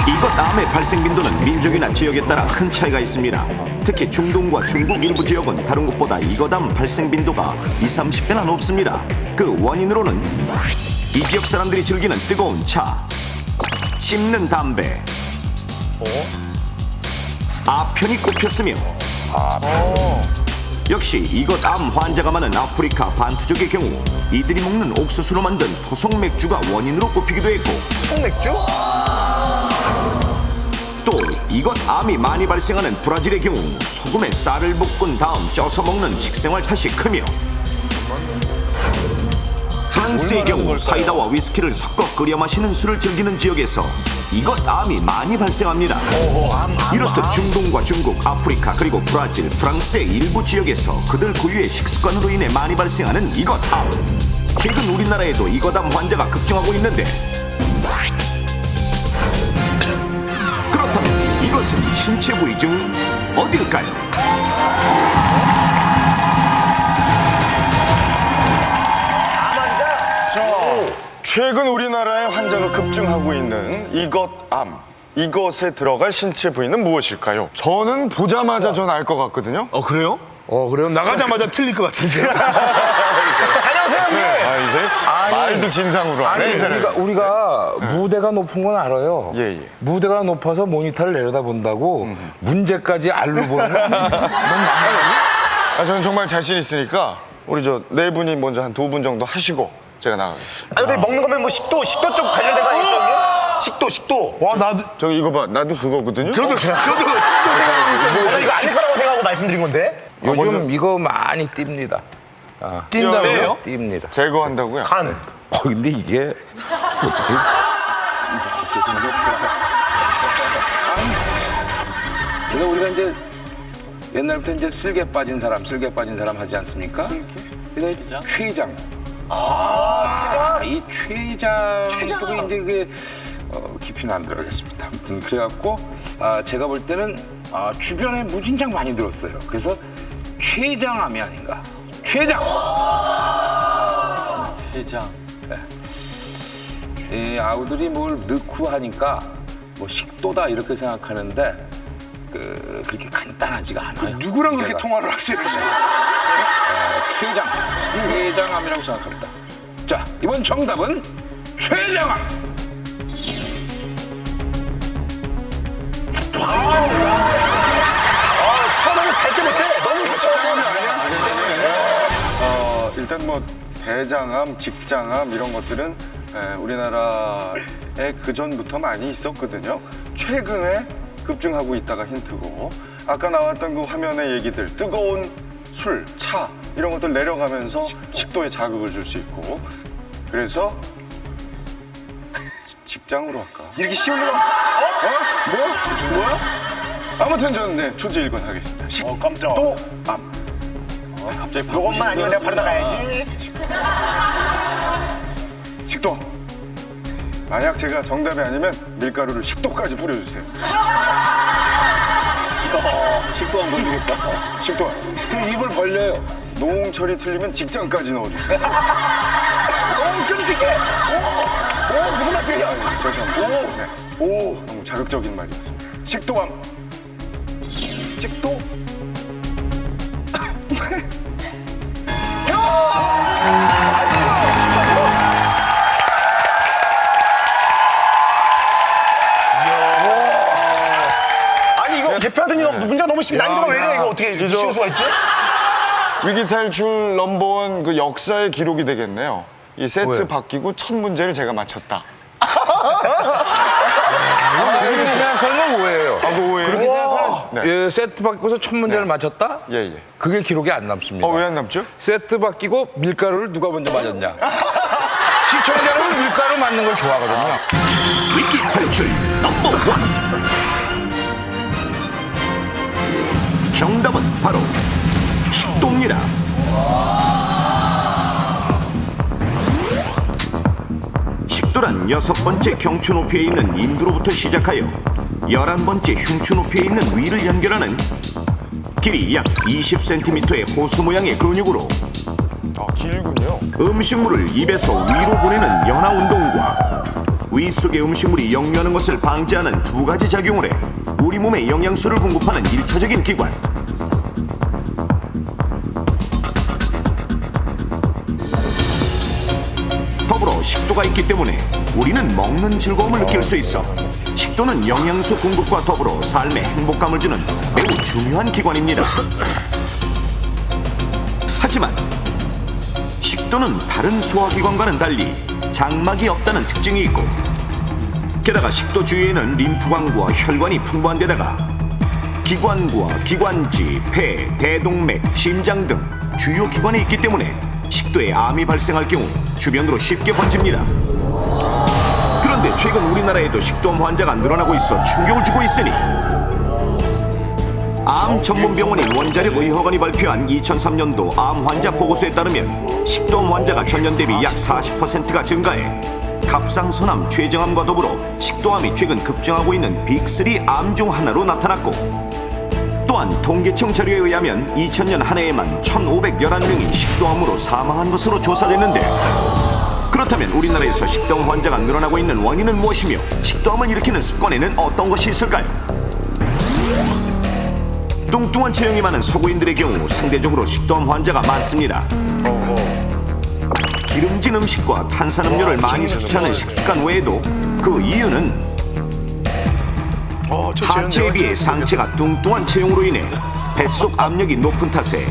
이것 암의 발생 빈도는 민족이나 지역에 따라 큰 차이가 있습니다. 특히 중동과 중국 일부 지역은 다른 곳보다 이것암 발생 빈도가 20-30배나 높습니다. 그 원인으로는 이 지역 사람들이 즐기는 뜨거운 차, 씹는 담배, 아편이 꼽혔으며 역시 이것 암 환자가 많은 아프리카 반투족의 경우 이들이 먹는 옥수수로 만든 토속 맥주가 원인으로 꼽히기도 했고 통맥주? 또 이것 암이 많이 발생하는 브라질의 경우 소금에 쌀을 볶은 다음 쪄서 먹는 식생활 탓이 크며 프랑스의 경우 사이다와 위스키를 섞어 끓여 마시는 술을 즐기는 지역에서 이것 암이 많이 발생합니다. 이렇듯 중동과 중국, 아프리카 그리고 브라질, 프랑스의 일부 지역에서 그들 고유의 식습관으로 인해 많이 발생하는 이것 암. 최근 우리나라에도 이것 암 환자가 급증하고 있는데 그렇다면 이것은 신체 부위 중 어딜까요? 최근 우리나라에 환자가 급증하고 있는 이것암. 이것에 들어갈 신체 부위는 무엇일까요? 저는 보자마자 전 알 것 같거든요. 그래요? 그래요? 나가자마자 틀릴 것 같은데. 안녕하세요, 형님. 이제 말도 진상으로 하네. 아니, 우리가 무대가 높은 건 알아요. 예. 무대가 높아서 모니터를 내려다본다고 문제까지 알로 보는 건 너무 많아요. 저는 정말 자신 있으니까 우리 저 네 분이 먼저 한 2분 정도 하시고 제가 나가겠습니다. 근데 먹는 거면 뭐 식도 쪽 관련된 거 아니에요, 형님? 식도. 와, 나도 저기 이거 봐, 나도 그거거든요. 진짜 생각하고 있었는데. 저는 이거 아닐 거라고 생각하고 말씀드린 건데. 요즘 이거 많이 띱니다. 뛴다고요? 띱니다. 제거한다고요? 간. 근데 이게 어떻게 그래서 우리가 이제 옛날부터 이제 쓸개 빠진 사람 하지 않습니까? 그래서 췌장. 이 췌장 쪽이 이제 그게 깊이는 안 들어가겠습니다. 아무튼 그래갖고 제가 볼 때는 주변에 무진장 많이 들었어요. 그래서 췌장암이 아닌가. 췌장. 이 아우들이 뭘 넣고 하니까 뭐 식도다 이렇게 생각하는데 그렇게 간단하지가 않아요. 누구랑 그렇게 제가. 통화를 하세요? 췌장암이라고 생각합니다. 자, 이번 정답은 췌장암. 처음에는 밝게 못해. 너무 일단 뭐 대장암, 직장암 이런 것들은 우리나라에 그 전부터 많이 있었거든요. 최근에 급증하고 있다가 힌트고 아까 나왔던 그 화면의 얘기들 뜨거운 술, 차 이런 것들 내려가면서 식도에 자극을 줄 수 있고 그래서 직장으로 할까? 이렇게 쉬운 거. 뭐야? 아무튼 저는 초지 1번 하겠습니다. 깜짝. 식도암. 갑자기 요것만 아니면 내가 바로 나가야지. 식도. 만약 제가 정답이 아니면 밀가루를 식도까지 뿌려주세요. 식도 안 걸리겠다. 식도. 그럼 입을 벌려요. 노홍철이 틀리면 직장까지 넣어주세요. 끔찍해. 무슨 말이야? 죄송합니다. 오, 너무 자극적인 말이었습니다. 식도암. 식도. 아니 이거 대표하더니 문제가 너무 심해. 난이도가 왜 이래 이거 어떻게 이거- 쉬울 수가 있지? 위기 탈출 넘버원 그 역사의 기록이 되겠네요. 이 세트 왜? 바뀌고 첫 문제를 제가 맞췄다. 그렇게 생각하는 건 오해예요. 그 오해요? 그렇게 생각하는 네. 예, 세트 바뀌고서 첫 문제를 맞췄다? 예. 그게 기록이 안 남습니다. 왜 안 남죠? 세트 바뀌고 밀가루를 누가 먼저 맞았냐. 시청자는 밀가루 맞는 걸 좋아하거든요. 위기 탈출 넘버 원. 정답은 바로 식도입니다. 식도란 6번째 경추 높이에 있는 인두로부터 시작하여 11번째 흉추 높이에 있는 위를 연결하는 길이 약 20cm의 호수 모양의 근육으로 길군요. 음식물을 입에서 위로 보내는 연화 운동과 위 속의 음식물이 역류하는 것을 방지하는 두 가지 작용을 해 우리 몸에 영양소를 공급하는 일차적인 기관. 더불어 식도가 있기 때문에 우리는 먹는 즐거움을 느낄 수 있어 식도는 영양소 공급과 더불어 삶의 행복감을 주는 매우 중요한 기관입니다. 하지만 식도는 다른 소화기관과는 달리 장막이 없다는 특징이 있고 게다가 식도 주위에는 림프관과 혈관이 풍부한 데다가 기관과 기관지, 폐, 대동맥, 심장 등 주요 기관이 있기 때문에 식도에 암이 발생할 경우 주변으로 쉽게 번집니다. 그런데 최근 우리나라에도 식도암 환자가 늘어나고 있어 충격을 주고 있으니 암 전문병원인 원자력의학원이 발표한 2003년도 암 환자 보고서에 따르면 식도암 환자가 전년 대비 약 40%가 증가해 갑상선암, 췌장암과 더불어 식도암이 최근 급증하고 있는 빅3 암 중 하나로 나타났고 또한 통계청 자료에 의하면 2000년 한 해에만 1,511명이 식도암으로 사망한 것으로 조사됐는데 그렇다면 우리나라에서 식도암 환자가 늘어나고 있는 원인은 무엇이며 식도암을 일으키는 습관에는 어떤 것이 있을까요? 뚱뚱한 체형이 많은 서구인들의 경우 상대적으로 식도암 환자가 많습니다. 기름진 음식과 탄산음료를 많이 섭취하는 식습관 외에도 그 이유는 하체에 비해 상체가 뚱뚱한 체형으로 인해 뱃속 압력이 높은 탓에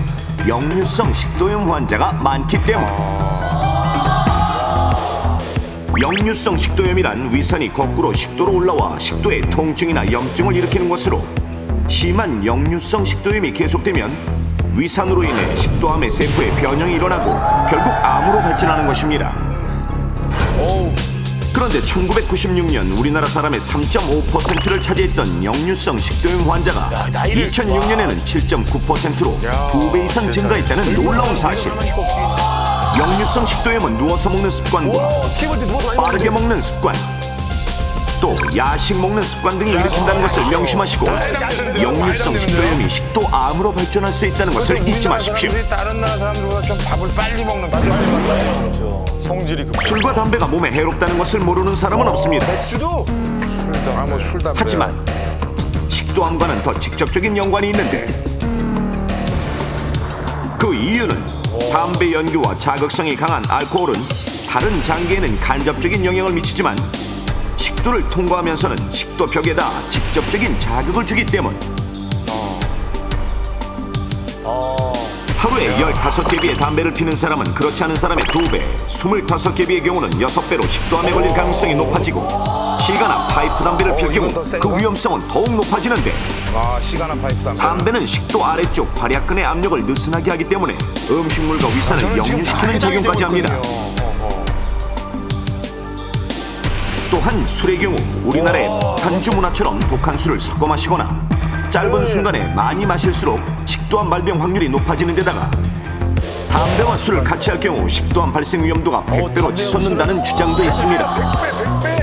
역류성 식도염 환자가 많기 때문. 역류성 식도염이란 위산이 거꾸로 식도로 올라와 식도에 통증이나 염증을 일으키는 것으로 심한 역류성 식도염이 계속되면 위산으로 인해 식도암의 세포에 변형이 일어나고 결국 암으로 발전하는 것입니다. 그런데 1996년 우리나라 사람의 3.5%를 차지했던 역류성 식도염 환자가 2006년에는 7.9%로 2배 이상 증가했다는 놀라운 사실. 역류성 식도염은 누워서 먹는 습관과 빠르게 먹는 습관, 또 야식 먹는 습관 등이 일으킨다는 것을 명심하시고 역류성 식도염이 식도암으로 발전할 수 있다는 것을 잊지 마십시오. 다른 나라 사람들보다 좀 밥을 빨리 먹는 거죠. 성질이 급. 술과 담배가 몸에 해롭다는 것을 모르는 사람은 없습니다. 하지만 식도암과는 더 직접적인 연관이 있는데 그 이유는 담배 연기와 자극성이 강한 알코올은 다른 장기에는 간접적인 영향을 미치지만 식도를 통과하면서는 식도벽에다 직접적인 자극을 주기 때문. 하루에 15개 비의 담배를 피는 사람은 그렇지 않은 사람의 2배, 25개 비의 경우는 6배로 식도암에 걸릴 가능성이 높아지고 시가나 파이프 담배를 필 경우 그 위험성은 더욱 높아지는데 시가나 파이프 담배. 담배는 식도 아래쪽 발약근의 압력을 느슨하게 하기 때문에 음식물과 위산을 역류시키는 작용까지 합니다. 또한 술의 경우 우리나라의 현주 문화처럼 독한 술을 섞어 마시거나 짧은 순간에 많이 마실수록 식도암 발병 확률이 높아지는 데다가 담배와 술을 같이 할 경우 식도암 발생 위험도가 100배로 치솟는다는 주장도 있습니다.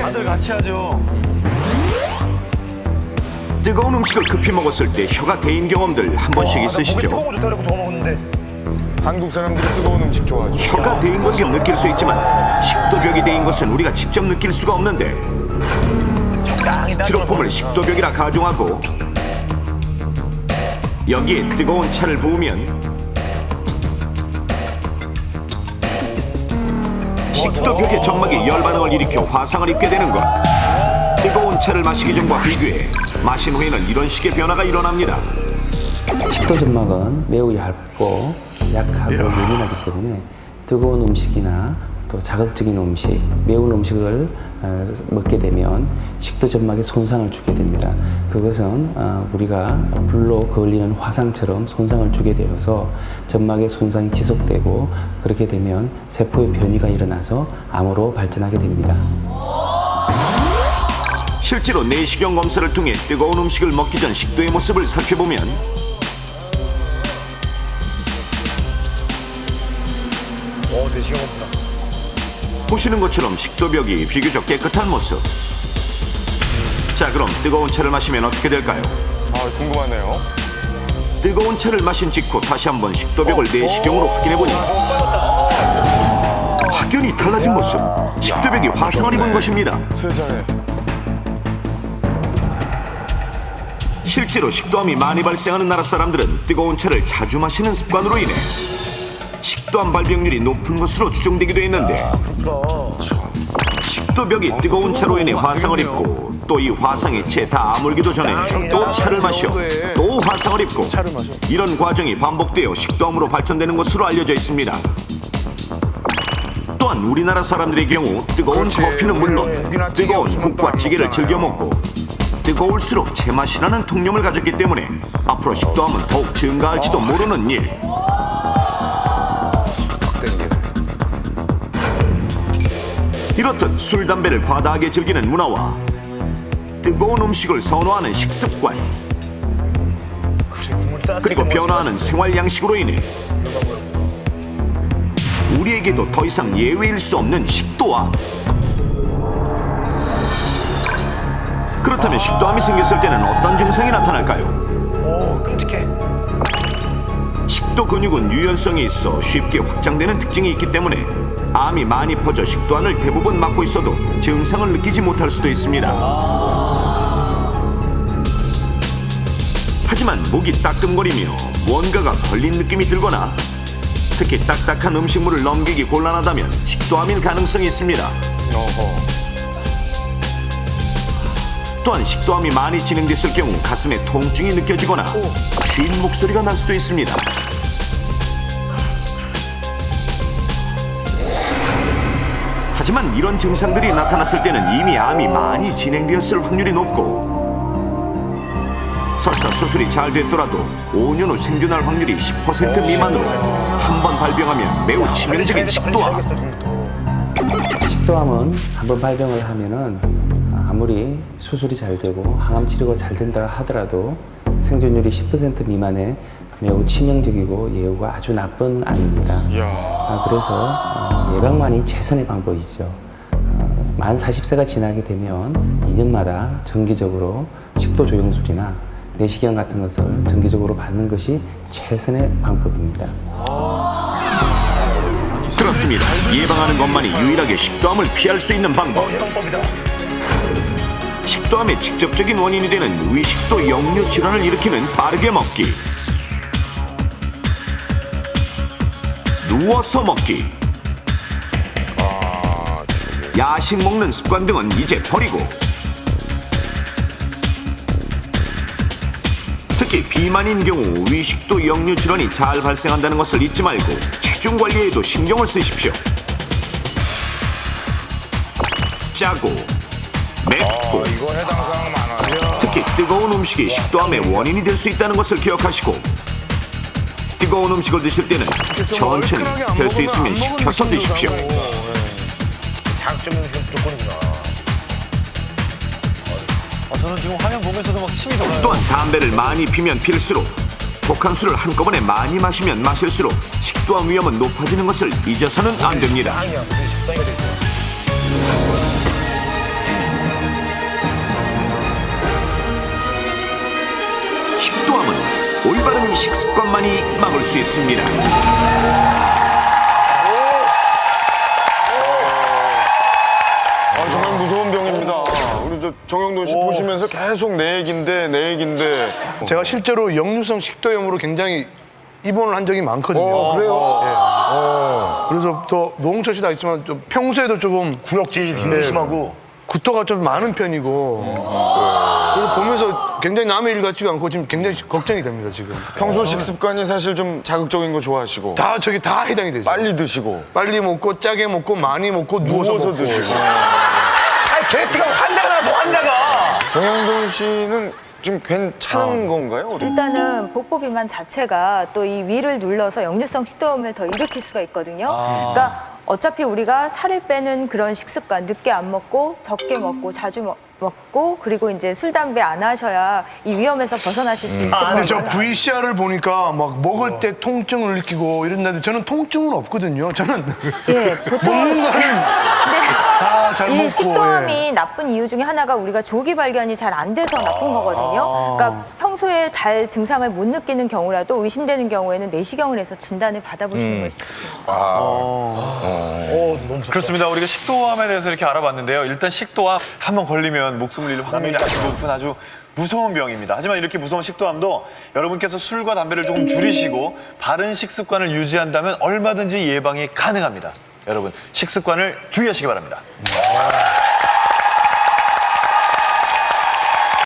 다들 같이 하죠. 뜨거운 음식을 급히 먹었을 때 혀가 데인 경험들 한 번씩 있으시죠? 뜨거운 거 좋다 그러고 저거 먹었는데. 한국 사람들이 뜨거운 음식 좋아하죠. 혀가 데인 것을 느낄 수 있지만 식도벽이 데인 것은 우리가 직접 느낄 수가 없는데 스티로폼을 식도벽이라 가정하고 여기에 뜨거운 차를 부으면 식도벽의 점막이 열반응을 일으켜 화상을 입게 되는 것. 뜨거운 차를 마시기 전과 비교해 마신 후에는 이런 식의 변화가 일어납니다. 식도 점막은 매우 얇고 약하고 예민하기 때문에 뜨거운 음식이나 또 자극적인 음식, 매운 음식을 먹게 되면 식도 점막에 손상을 주게 됩니다. 그것은 우리가 불로 그을리는 화상처럼 손상을 주게 되어서 점막의 손상이 지속되고 그렇게 되면 세포의 변이가 일어나서 암으로 발전하게 됩니다. 실제로 내시경 검사를 통해 뜨거운 음식을 먹기 전 식도의 모습을 살펴보면 내시경 없다. 보시는 것처럼 식도벽이 비교적 깨끗한 모습. 자, 그럼 뜨거운 차를 마시면 어떻게 될까요? 궁금하네요. 뜨거운 차를 마신 직후 다시 한번 식도벽을 내시경으로 확인해보니 확연히 달라진 모습. 식도벽이 화상을 입은 것입니다. 세상에. 실제로 식도암이 많이 발생하는 나라 사람들은 뜨거운 차를 자주 마시는 습관으로 인해 식도암 발병률이 높은 것으로 추정되기도 했는데 식도벽이 뜨거운 차로 인해 화상을 입고 또 이 화상에 채 다 아물기도 전에 또 차를 마셔 또 화상을 입고 이런 과정이 반복되어 식도암으로 발전되는 것으로 알려져 있습니다. 또한 우리나라 사람들의 경우 뜨거운 커피는 물론 뜨거운 국과 찌개를 즐겨 먹고 뜨거울수록 제맛이라는 통념을 가졌기 때문에 앞으로 식도암은 더욱 증가할지도 모르는 일. 이렇듯 술, 담배를 과다하게 즐기는 문화와 뜨거운 음식을 선호하는 식습관 그리고 변화하는 생활 양식으로 인해 우리에게도 더 이상 예외일 수 없는 식도암. 그렇다면 식도암이 생겼을 때는 어떤 증상이 나타날까요? 오, 끔찍해. 식도 근육은 유연성이 있어 쉽게 확장되는 특징이 있기 때문에 암이 많이 퍼져 식도암을 대부분 막고 있어도 증상을 느끼지 못할 수도 있습니다. 하지만 목이 따끔거리며 뭔가가 걸린 느낌이 들거나 특히 딱딱한 음식물을 넘기기 곤란하다면 식도암일 가능성이 있습니다. 또한 식도암이 많이 진행됐을 경우 가슴에 통증이 느껴지거나 쉰 목소리가 날 수도 있습니다. 하지만 이런 증상들이 나타났을 때는 이미 암이 많이 진행되었을 확률이 높고 설사 수술이 잘 됐더라도 5년 후 생존할 확률이 10% 미만으로 한 번 발병하면 매우 치명적인 식도암. 식도암은 한번 발병을 하면은 아무리 수술이 잘 되고 항암 치료가 잘 된다 하더라도 생존율이 10% 미만의 매우 치명적이고 예후가 아주 나쁜 암입니다. 그래서 예방만이 최선의 방법이죠. 만 40세가 지나게 되면 2년마다 정기적으로 식도 조영술이나 내시경 같은 것을 정기적으로 받는 것이 최선의 방법입니다. 그렇습니다. 예방하는 것만이 유일하게 식도암을 피할 수 있는 방법. 식도암의 직접적인 원인이 되는 위식도 역류 질환을 일으키는 빠르게 먹기, 누워서 먹기, 야식 먹는 습관 등은 이제 버리고 특히 비만인 경우 위식도 역류 질환이 잘 발생한다는 것을 잊지 말고 체중 관리에도 신경을 쓰십시오. 짜고 맵고 특히 뜨거운 음식이 식도암의 원인이 될 수 있다는 것을 기억하시고 뜨거운 음식을 드실 때는 천천히 될 수 있으면 식혀서 드십시오. 자극적인 조건이구나. 저는 지금 화면 보면서도 막 침이 돌아요. 또한 담배를 많이 피면 필수록 독한 술을 한꺼번에 많이 마시면 마실수록 식도암 위험은 높아지는 것을 잊어서는 안 됩니다. 식당이가 되죠. 식도암은 올바른 식습관만이 막을 수 있습니다. 정말 무서운 병입니다. 우리 저 정영돈 씨 보시면서 계속 내 얘긴데 내 얘긴데. 제가 실제로 역류성 식도염으로 굉장히 입원을 한 적이 많거든요. 그래요? 그래서 또 노홍철 씨도 알겠지만 좀 평소에도 조금 구역질이 굉장히 심하고. 구토가 좀 많은 편이고 그래서 보면서 굉장히 남의 일 같지가 않고 지금 굉장히 걱정이 됩니다 지금. 평소 식습관이 사실 좀 자극적인 거 좋아하시고 다 저기 다 해당이 되죠. 빨리 드시고 빨리 먹고 짜게 먹고 많이 먹고 누워서 먹고. 드시고. 아니, 게스트가 환자가 나서 환자가. 정영돈 씨는 좀 괜찮은 건가요? 일단은 복부 비만 자체가 또 이 위를 눌러서 역류성 식도염을 더 일으킬 수가 있거든요. 그러니까 어차피 우리가 살을 빼는 그런 식습관, 늦게 안 먹고 적게 먹고 자주 먹고 그리고 이제 술, 담배 안 하셔야 이 위험에서 벗어나실 수 있을 거예요. 근데 저 VCR을 보니까 막 먹을 때 통증을 느끼고 이런다는데 저는 통증은 없거든요. 저는 예, 보통 먹는 거는 다 잘 먹고. 이 식도암이 나쁜 이유 중에 하나가 우리가 조기 발견이 잘 안 돼서 나쁜 거거든요. 그러니까 평소에 잘 증상을 못 느끼는 경우라도 의심되는 경우에는 내시경을 해서 진단을 받아보시는 것이 좋습니다. 그렇습니다. 우리가 식도암에 대해서 이렇게 알아봤는데요. 일단 식도암 한번 걸리면 목숨을 잃을 확률이 아주 높은 아주 무서운 병입니다. 하지만 이렇게 무서운 식도암도 여러분께서 술과 담배를 조금 줄이시고 바른 식습관을 유지한다면 얼마든지 예방이 가능합니다. 여러분 식습관을 주의하시기 바랍니다.